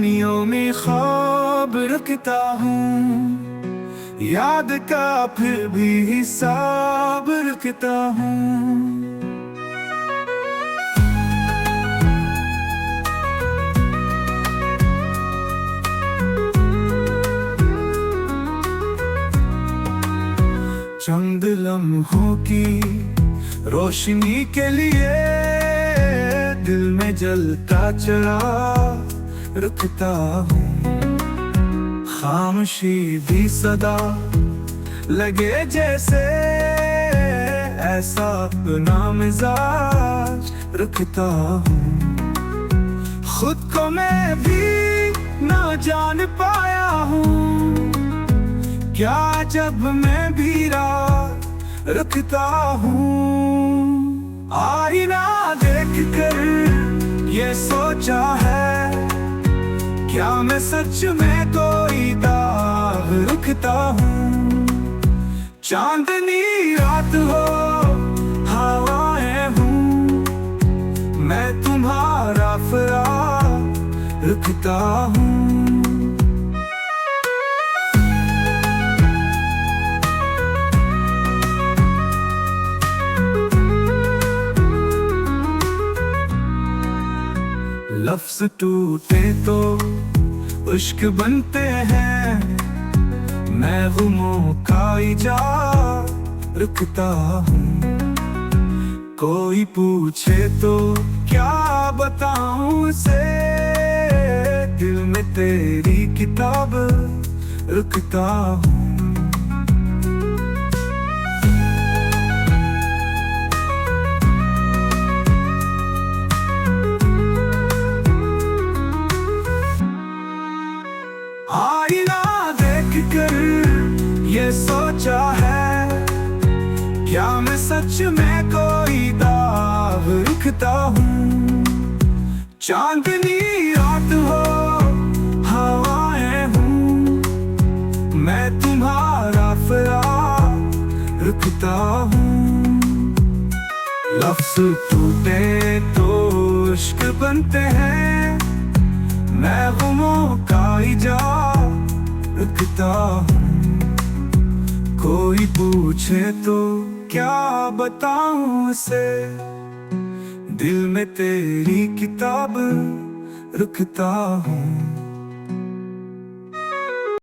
कहानियों में ख्वाब रखता हूँ, याद का फिर भी हिसाब रखता हूँ। चंद लम्हों की रोशनी के लिए दिल में जलता चिराग रखता हूँ। खामोशी भी सदा लगे जैसे ऐसा अपना मिजाज रखता हूँ। खुद को मैं भी ना जान पाया हूँ, क्या जब मैं भी रात रखता हूँ। आईना देख कर ये सोचा है, क्या मैं सच में कोई दाग रखता हूँ। चांदनी रात हो हवाएं हूँ, मैं तुम्हारा फराग रखता हूँ। लफ्ज़ टूटे तो इश्क बनते हैं, मैं गुमों का इजाज़ रखता हूँ। कोई पूछे तो क्या बताऊं उसे, दिल में तेरी किताब रखता हूँ। आईना देख कर ये सोचा है, क्या मैं सच में कोई दाग रखता हूँ। चांदनी रात हो हवाएं हूँ, मैं तुम्हारा फराग रखता हूँ। लफ्ज़ टूटे तो इश्क बनते हैं, मैं गुमों का इजाज़ रखता हूँ। कोई पूछे तो क्या बताऊं उसे, दिल में तेरी किताब रखता हूँ।